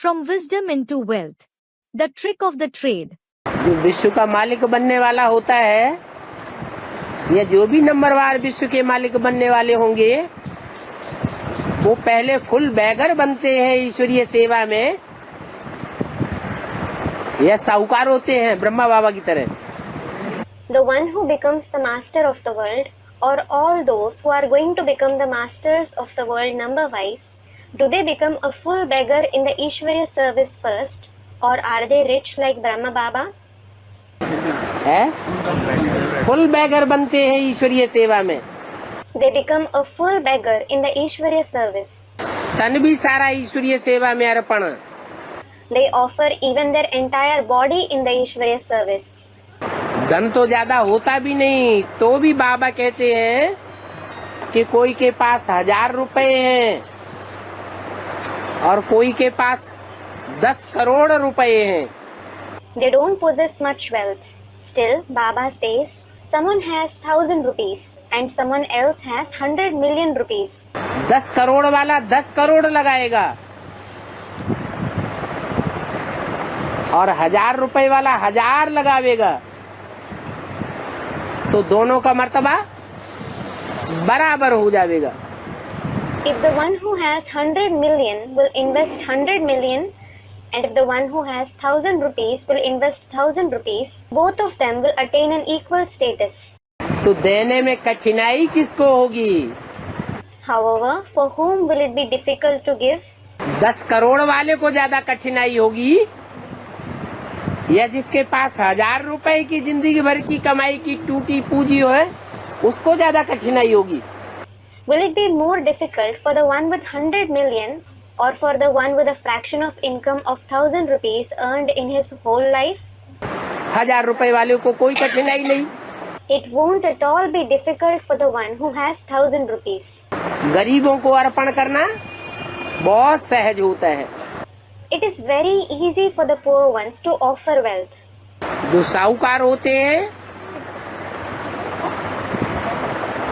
From wisdom into wealth. The trick of the trade. जो विश्व का मालिक बनने वाला होता है, या जो भी नंबरवार विश्व के मालिक बनने वाले होंगे, वो पहले फुल बैगर बनते हैं ईश्वरीय सेवा में, या साहूकार होते हैं ब्रह्मा बाबा की तरह। The one who becomes the master of the world, or all those who are going to become the masters of the world number-wise, do they become a full beggar in the Ishwarya service first, or are they rich like Brahma Baba? है full bagger बनते हैं ईश्वरीय सेवा में। They become a full beggar in the Ishwarya service. तन भी सारा ईश्वरीय सेवा में अर्पण। They offer even their entire body in the Ishwarya service. धन तो ज्यादा होता भी नहीं, तो भी बाबा कहते हैं कि कोई के पास 1000 रुपए हैं और कोई के पास 10 करोड़ रुपए हैं। They don't possess much wealth. Still, Baba says, someone has 1000 rupees and someone else has 100 million rupees. 10 crore वाला 10 करोड़ लगाएगा और 1000 रुपए वाला 1000 लगावेगा, तो दोनों का मर्तबा बराबर हो जाएगा। If the one who has 100 million will invest 100 million, and if the one who has 1000 rupees will invest 1000 rupees, both of them will attain an equal status. तो देने में कठिनाई किसको होगी? However, for whom will it be difficult to give? 10 crore वाले को ज्यादा कठिनाई होगी, या जिसके पास 1000 रुपए की जिंदगी भर की कमाई की टूटी पूंजी हो, उसको ज्यादा कठिनाई होगी? Will it be more difficult for the one with 100 million or for the one with a fraction of income of 1000 rupees earned in his whole life? 1000 रुपए वाले को कोई कठिनाई नहीं। It won't at all be difficult for the one who has 1000 rupees. गरीबों को अर्पण करना बहुत सहज होता है। It is very easy for the poor ones to offer wealth. जो साहूकार होते हैं,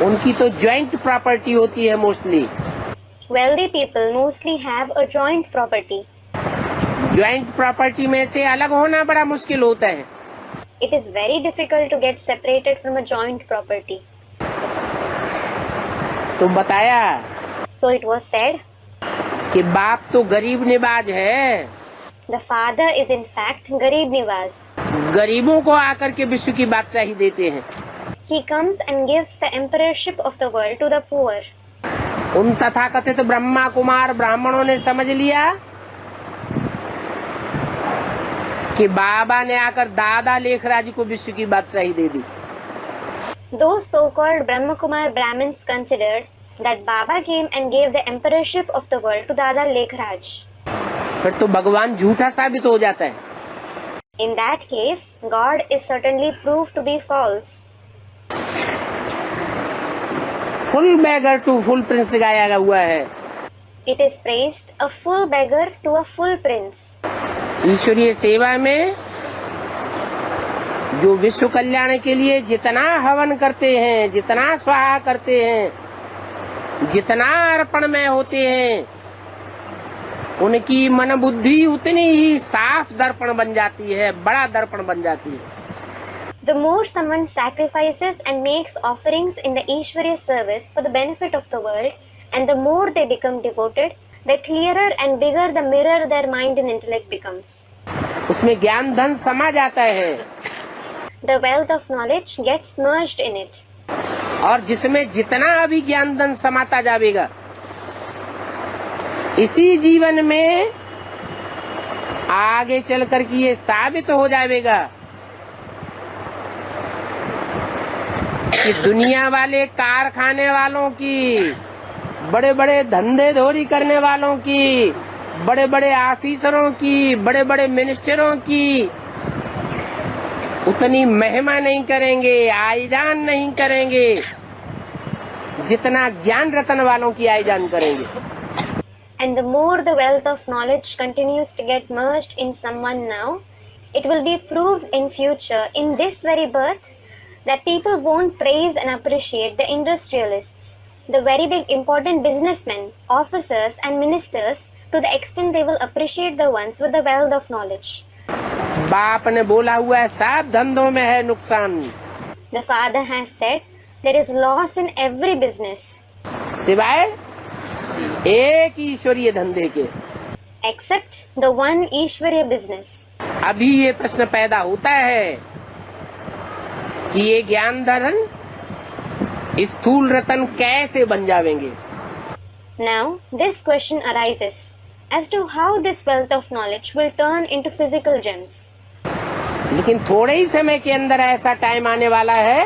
उनकी तो ज्वाइंट प्रॉपर्टी होती है mostly. Wealthy people mostly have a joint property. Joint property में से अलग होना बड़ा मुश्किल होता है। It is very difficult to get separated from a joint property. तो बताया So it was said, कि बाप तो गरीब निवाज है, the father is in fact Garib Niwas. गरीबों को आकर के विश्व की बादशाही देते हैं। He comes and gives the emperorship of the world to the poor. उन तथाकथित ब्रह्मा कुमार ब्राह्मणों ने समझ लिया कि बाबा ने आकर दादा लेखराज को विश्व की बादशाही दे दी। Those so-called Brahma Kumar Brahmins considered that Baba came and gave the emperorship of the world to Dada Lekhraj. फिर तो भगवान झूठा साबित हो जाता है। In that case, God is certainly proved to be false. Full beggar to full prince गाया हुआ है। It is praised a full beggar to a full prince. ईश्वरीय सेवा में जो विश्व कल्याण के लिए जितना हवन करते हैं, जितना स्वाहा करते हैं, जितना अर्पण में होते हैं, उनकी मन बुद्धि उतनी ही साफ दर्पण बन जाती है, बड़ा दर्पण बन जाती है। The more someone sacrifices and makes offerings in the Ishwarya service for the benefit of the world, and the more they become devoted, the clearer and bigger the mirror their mind and intellect becomes. उसमें ज्ञान धन समा जाता है। The wealth of knowledge gets merged in it. और जिसमें जितना अभी ज्ञान धन समाता जाएगा, इसी जीवन में आगे चलकर के ये साबित हो जाएगा कि दुनिया वाले कारखाने वालों की, बड़े बड़े धंधे धोरी करने वालों की, बड़े बड़े ऑफिसरों की, बड़े बड़े मिनिस्टरों की उतनी महिमा नहीं करेंगे, आईजान नहीं करेंगे, जितना ज्ञान रतन वालों की आईजान करेंगे। And the more the wealth of knowledge continues to get merged in someone now, it will be proved in future, in this very birth, that people won't praise and appreciate the industrialists, the very big important businessmen, officers and ministers to the extent they will appreciate the ones with the wealth of knowledge. बाप ने बोला हुआ है सब धंधों में है नुकसान, The father has said there is loss in every business सिवाय एक ईश्वरीय धंधे के। except the one Ishwarya business. अभी ये प्रश्न पैदा होता है कि ये ज्ञान धन स्थूल रतन कैसे बन जावेंगे। Now this question arises as to how this wealth of knowledge will turn into physical gems. लेकिन थोड़े ही समय के अंदर ऐसा टाइम आने वाला है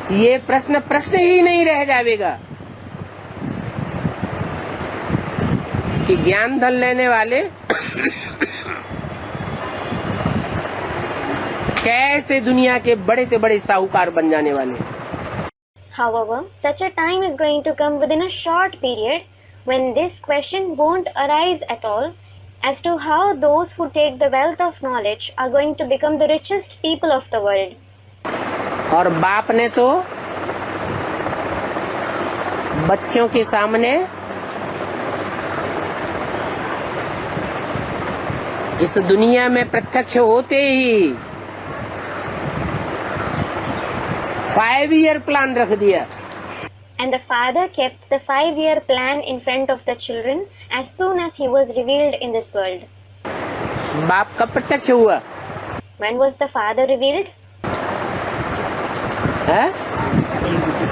कि ये प्रश्न ही नहीं रह जाएगा कि ज्ञान धन लेने वाले कैसे दुनिया के बड़े से बड़े साहूकार बन जाने वाले। However, such a time is going to come within a short period when this question won't arise at all as to how those who take the wealth of knowledge are going to become the richest people of the world. और बाप ने तो बच्चों के सामने इस दुनिया में प्रत्यक्ष होते ही 5-year प्लान रख दिया। And the father kept the 5-year plan in front of the children as soon as he was revealed in this world. बाप कब प्रत्यक्ष हुआ? When was the father revealed?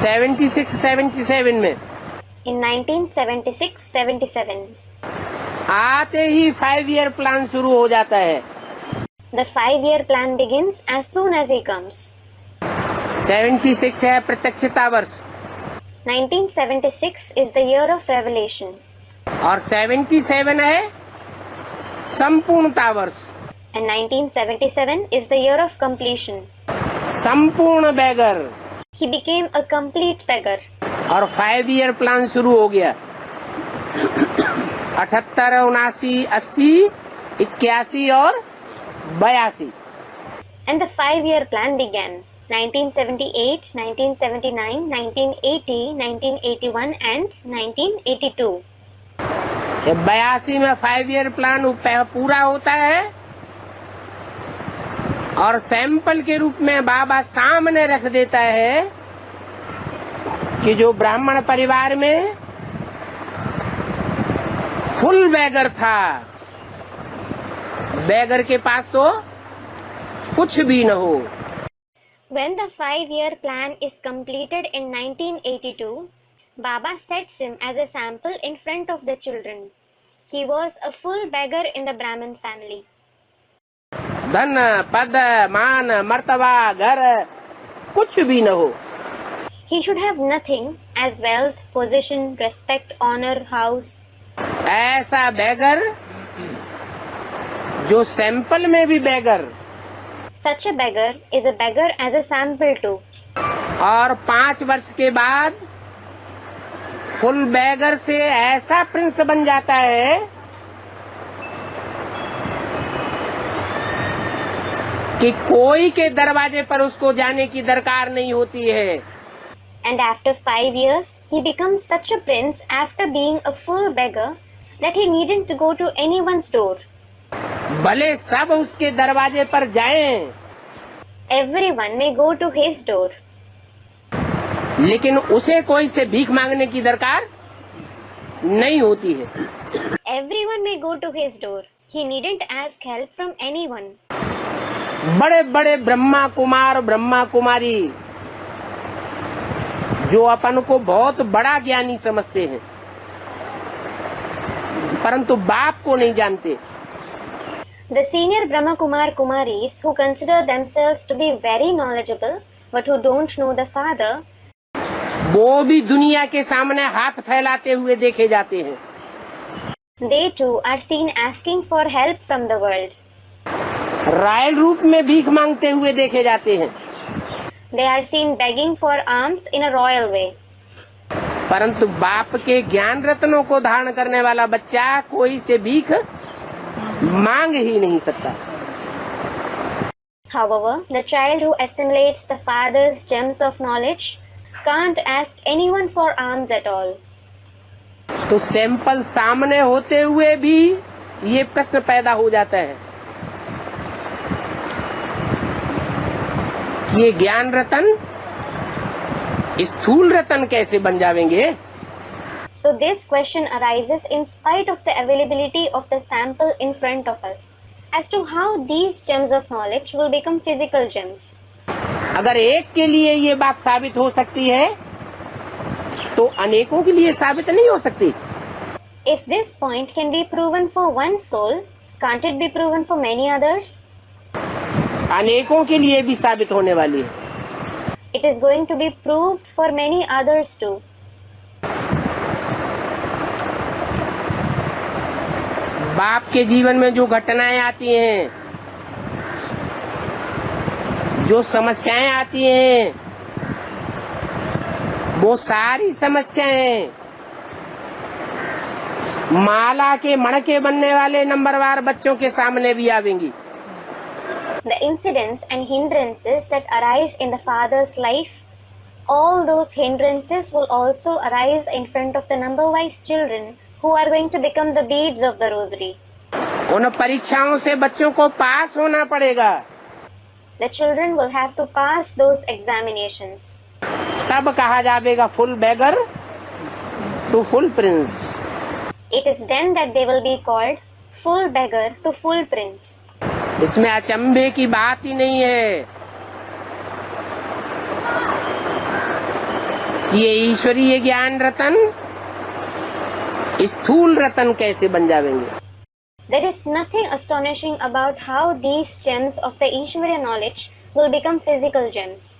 76-77 में। In 1976-77. आते ही 5-year प्लान शुरू हो जाता है। The 5-year plan begins as soon as he comes. 76 है प्रत्यक्षता वर्ष 1976 is the year of revelation. और 77 है संपूर्णता वर्ष। And 1977 is the year of completion. संपूर्ण bagger. He became a complete beggar. और 5-year प्लान शुरू हो गया। 78, 79, 80, 81 और 82। And the 5-year plan began. 1978, 1979, 1980, 1981 and 1982. 82 में 5-year प्लान पूरा होता है और सैंपल के रूप में बाबा सामने रख देता है कि जो ब्राह्मण परिवार में फुल बैगर था, बैगर के पास तो कुछ भी न हो। When the 5-year plan is completed in 1982, Baba sets him as a sample in front of the children. He was a full beggar in the Brahmin family. धन, पद, मान, मर्तबा, घर कुछ भी न हो। He should have nothing as wealth, position, respect, honor, house. ऐसा बैगर जो सैंपल में भी bagger Such a beggar is a beggar as a sample too. और 5 वर्ष के बाद फुल बैगर से ऐसा प्रिंस बन जाता है कि कोई के दरवाजे पर उसको जाने की दरकार नहीं होती है। And after 5 years, he becomes such a prince after being a full beggar that he needn't go to anyone's door. भले सब उसके दरवाजे पर जाएं, Everyone may go to his door. लेकिन उसे कोई से भीख मांगने की दरकार नहीं होती है। Everyone may go to his door. He needn't ask help from anyone. बड़े बड़े ब्रह्मा कुमार ब्रह्मा कुमारी जो अपन को बहुत बड़ा ज्ञानी समझते हैं परंतु बाप को नहीं जानते। The senior Brahma Kumar Kumaris who consider themselves to be very knowledgeable but who don't know the Father, वो भी दुनिया के सामने हाथ फैलाते हुए देखे जाते हैं। they too are seen asking for help from the world. Royal रूप में भीख मांगते हुए देखे जाते हैं। They are seen begging for alms in a royal way. परंतु बाप के ज्ञान रत्नों को धारण करने वाला बच्चा कोई से भीख मांग ही नहीं सकता। However, the child who assimilates the Father's gems of knowledge can't ask anyone for alms at all. तो सैंपल सामने होते हुए भी ये प्रश्न पैदा हो जाता है, ये ज्ञान रतन स्थूल रतन कैसे बन जाएंगे? So this question arises in spite of the availability of the sample in front of us as to how these gems of knowledge will become physical gems. अगर एक के लिए ये बात साबित हो सकती है तो अनेकों के लिए साबित नहीं हो सकती। If this point can be proven for one soul, can't it be proven for many others? अनेकों के लिए भी साबित होने वाली है। It is going to be proved for many others too. बाप के जीवन में जो घटनाएं आती हैं, जो समस्याएं आती हैं, वो सारी समस्याएं माला के मणके बनने वाले नंबरवार बच्चों के सामने भी आवेंगी। The incidents and hindrances that arise in the father's life, all those hindrances will also arise in front of the number-wise children who are going to become the beads of the rosary. उन परीक्षाओं से बच्चों को पास होना पड़ेगा। The children will have to pass those examinations. तब कहा जाएगा full beggar to full prince. It is then that they will be called full beggar to full prince. इसमें अचंभे की बात ही नहीं है। ये ईश्वरीय ज्ञान रतन स्थूल रतन कैसे बन जाएंगे? There is nothing astonishing about how these gems of the Ishwarya knowledge will become physical gems.